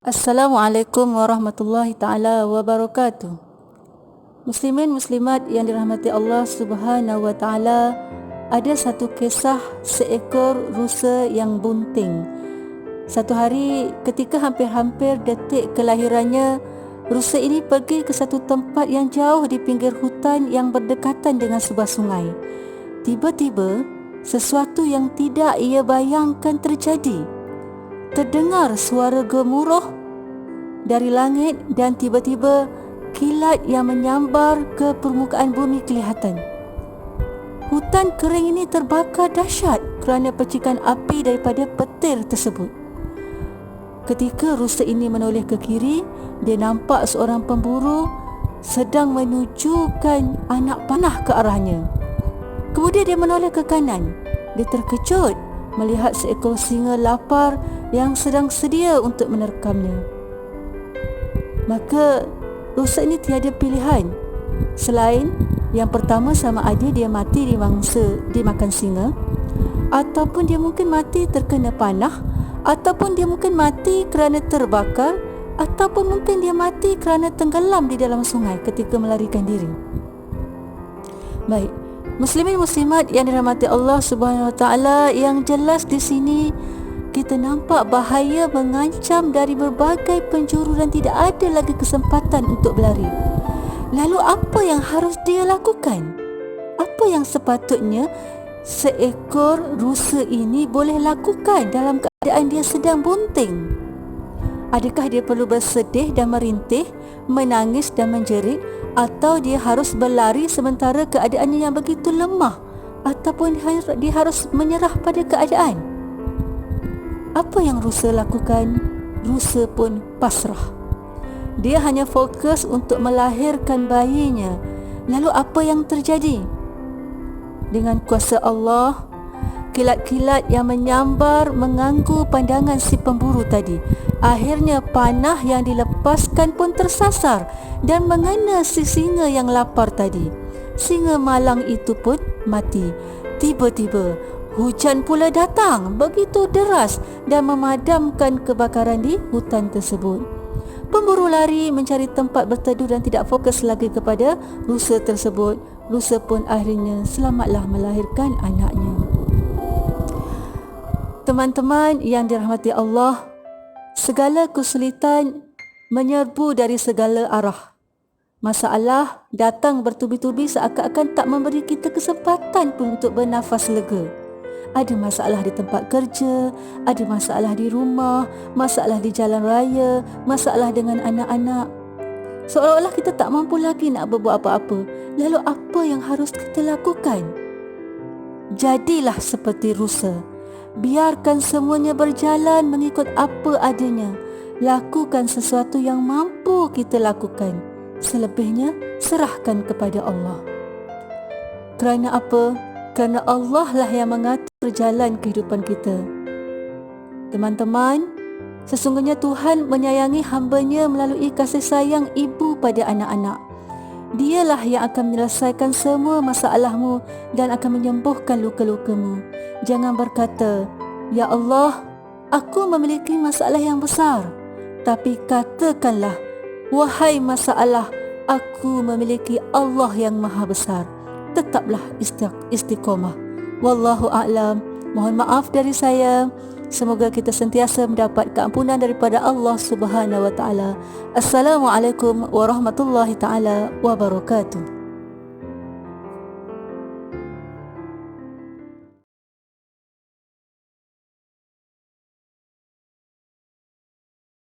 Assalamualaikum warahmatullahi taala wabarakatuh. Muslimin muslimat yang dirahmati Allah Subhanahu wa taala, ada satu kisah seekor rusa yang bunting. Satu hari ketika hampir-hampir detik kelahirannya, rusa ini pergi ke satu tempat yang jauh di pinggir hutan yang berdekatan dengan sebuah sungai. Tiba-tiba, sesuatu yang tidak ia bayangkan terjadi. Terdengar suara gemuruh dari langit dan tiba-tiba kilat yang menyambar ke permukaan bumi kelihatan. Hutan kering ini terbakar dahsyat kerana percikan api daripada petir tersebut. Ketika rusa ini menoleh ke kiri, dia nampak seorang pemburu sedang menunjukkan anak panah ke arahnya. Kemudian dia menoleh ke kanan. Dia terkejut melihat seekor singa lapar yang sedang sedia untuk menerkamnya. Maka rusa ini tiada pilihan selain yang pertama, sama ada dia mati dimakan singa, ataupun dia mungkin mati terkena panah, ataupun dia mungkin mati kerana terbakar, ataupun mungkin dia mati kerana tenggelam di dalam sungai ketika melarikan diri. Baik, muslimin muslimat yang dirahmati Allah Subhanahu wa taala, yang jelas di sini kita nampak bahaya mengancam dari berbagai penjuru dan tidak ada lagi kesempatan untuk berlari. Lalu apa yang harus dia lakukan? Apa yang sepatutnya seekor rusa ini boleh lakukan dalam keadaan dia sedang bunting? Adakah dia perlu bersedih dan merintih, menangis dan menjerit, atau dia harus berlari sementara keadaannya yang begitu lemah, ataupun dia harus menyerah pada keadaan? Apa yang rusa lakukan? Rusa pun pasrah. Dia hanya fokus untuk melahirkan bayinya. Lalu apa yang terjadi? Dengan kuasa Allah, kilat-kilat yang menyambar mengganggu pandangan si pemburu tadi. Akhirnya panah yang dilepaskan pun tersasar dan mengena si singa yang lapar tadi. Singa malang itu pun mati. Tiba-tiba hujan pula datang begitu deras dan memadamkan kebakaran di hutan tersebut. Pemburu lari mencari tempat berteduh dan tidak fokus lagi kepada rusa tersebut. Rusa pun akhirnya selamatlah melahirkan anaknya. Teman-teman yang dirahmati Allah, segala kesulitan menyerbu dari segala arah. Masalah datang bertubi-tubi seakan-akan tak memberi kita kesempatan pun untuk bernafas lega. Ada masalah di tempat kerja, ada masalah di rumah, masalah di jalan raya, masalah dengan anak-anak. Seolah-olah kita tak mampu lagi nak berbuat apa-apa. Lalu apa yang harus kita lakukan? Jadilah seperti rusa. Biarkan semuanya berjalan mengikut apa adanya. Lakukan sesuatu yang mampu kita lakukan. Selebihnya serahkan kepada Allah. Kerana apa? Kerana Allah lah yang mengatur jalan kehidupan kita. Teman-teman, sesungguhnya Tuhan menyayangi hamba-Nya melalui kasih sayang ibu pada anak-anak. Dialah yang akan menyelesaikan semua masalahmu dan akan menyembuhkan luka-lukamu. Jangan berkata, "Ya Allah, aku memiliki masalah yang besar." Tapi katakanlah, "Wahai masalah, aku memiliki Allah yang maha besar." Tetaplah istiqamah. Wallahu a'lam. Mohon maaf dari saya. Semoga kita sentiasa mendapat keampunan daripada Allah Subhanahu wa taala. Assalamualaikum warahmatullahi taala wabarakatuh.